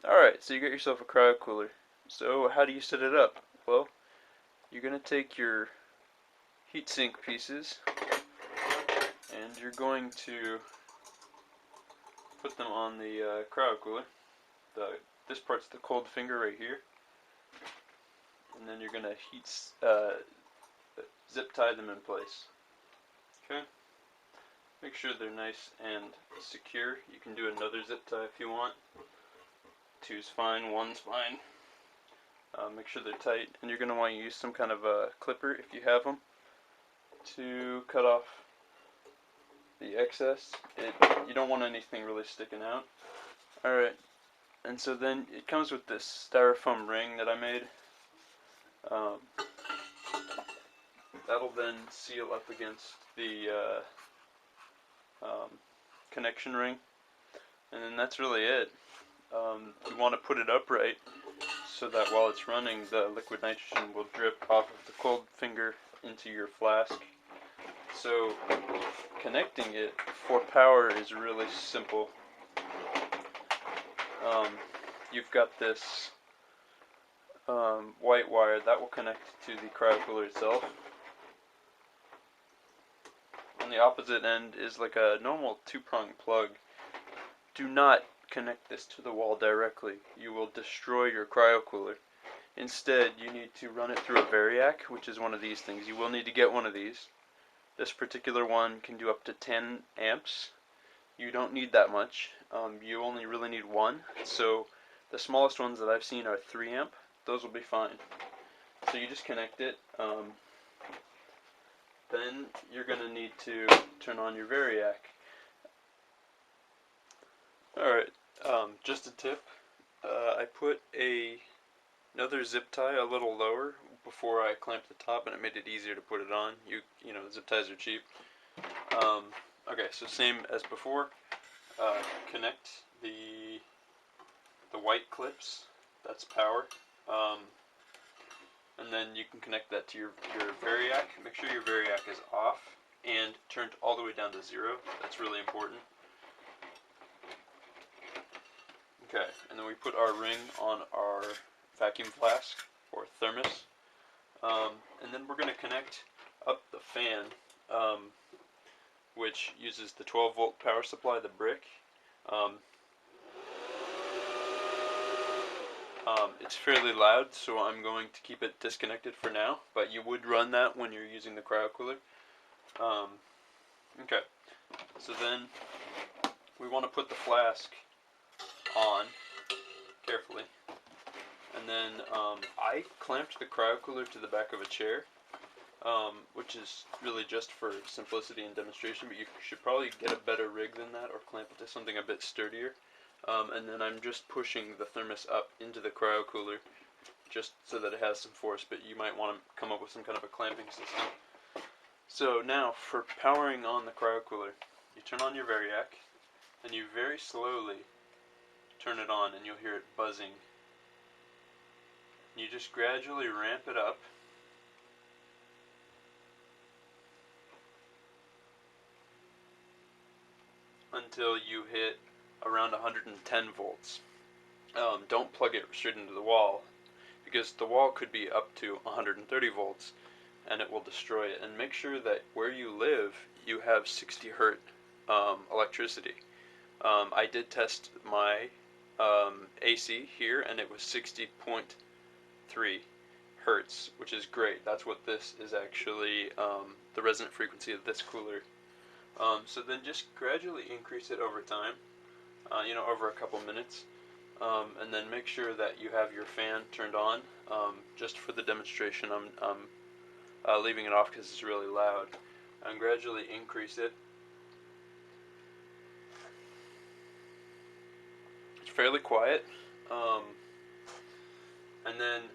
Alright, so you got yourself a cryocooler. So how do you set it up? Well, you're going to take your heatsink pieces and you're going to put them on the cryocooler. This part's the cold finger right here. And then you're going to zip tie them in place. Okay? Make sure they're nice and secure. You can do another zip tie if you want. Two's fine, one's fine. Make sure they're tight, and you're going to want to use some kind of a clipper if you have them to cut off the excess. You don't want anything really sticking out. Alright, and so then it comes with this styrofoam ring that I made. That'll then seal up against the connection ring, and then that's really it. You want to put it upright so that while it's running, the liquid nitrogen will drip off of the cold finger into your flask. So connecting it for power is really simple. You've got this white wire that will connect to the cryocooler itself. On the opposite end is like a normal two-prong plug. Do not connect this to the wall directly. You will destroy your cryocooler. Instead, you need to run it through a VARIAC, which is one of these things. You will need to get one of these. This particular one can do up to 10 amps. You don't need that much. You only really need one. So the smallest ones that I've seen are 3 amp. Those will be fine. So you just connect it. Then you're going to need to turn on your VARIAC. Alright, just a tip. I put another zip tie a little lower before I clamped the top, and it made it easier to put it on. You know, zip ties are cheap. Okay, so same as before. Connect the white clips. That's power. And then you can connect that to your VARIAC. Make sure your VARIAC is off and turned all the way down to 0. That's really important. Okay, and then we put our ring on our vacuum flask or Thermos. And then we're going to connect up the fan, which uses the 12-volt power supply, the brick. It's fairly loud, so I'm going to keep it disconnected for now, but you would run that when you're using the cryocooler. Okay, so then we want to put the flask on carefully, and then I clamped the cryocooler to the back of a chair, which is really just for simplicity and demonstration, but you should probably get a better rig than that or clamp it to something a bit sturdier. And then I'm just pushing the Thermos up into the cryocooler just so that it has some force, but you might want to come up with some kind of a clamping system. So now for powering on the cryocooler, you turn on your VARIAC and you very slowly turn it on, and you'll hear it buzzing. You just gradually ramp it up until you hit around 110 volts. Don't plug it straight into the wall, because the wall could be up to 130 volts and it will destroy it. And make sure that where you live you have 60 hertz electricity. I did test my AC here, and it was 60.3 hertz, which is great. That's what this is actually, the resonant frequency of this cooler. So then just gradually increase it over time, over a couple minutes, and then make sure that you have your fan turned on. Just for the demonstration, I'm leaving it off because it's really loud, and gradually increase it. It's fairly quiet, and then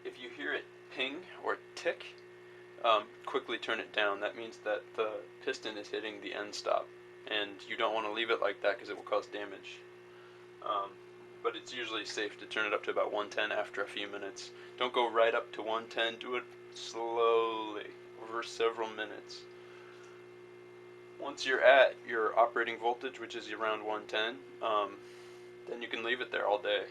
if you hear it ping or tick, quickly turn it down. That means that the piston is hitting the end stop, and you don't want to leave it like that because it will cause damage. But it's usually safe to turn it up to about 110 after a few minutes. Don't go right up to 110. Do it slowly over several minutes. Once you're at your operating voltage, which is around 110, then you can leave it there all day.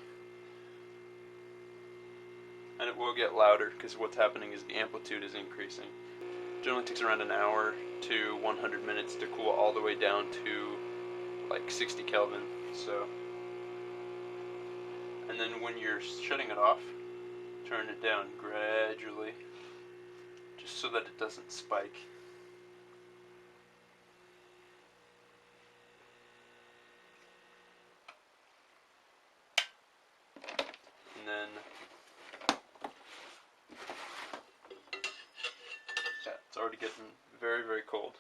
and it will get louder because what's happening is the amplitude is increasing. Generally takes around an hour to 100 minutes to cool all the way down to like 60 Kelvin. So, and then when you're shutting it off, turn it down gradually, just so that it doesn't spike. And then, yeah, it's already getting very, very cold.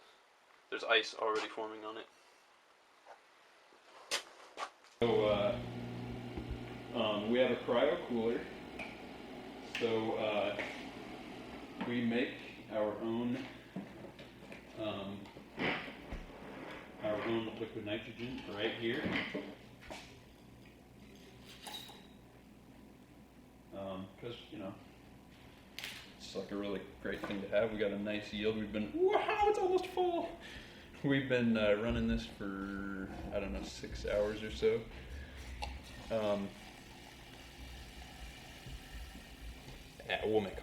There's ice already forming on it. So, we have a cryocooler. So, we make our own liquid nitrogen right here. Because, it's like a really great thing to have. We got a nice yield. Wow, it's almost full. We've been running this for, 6 hours or so. Yeah, we'll make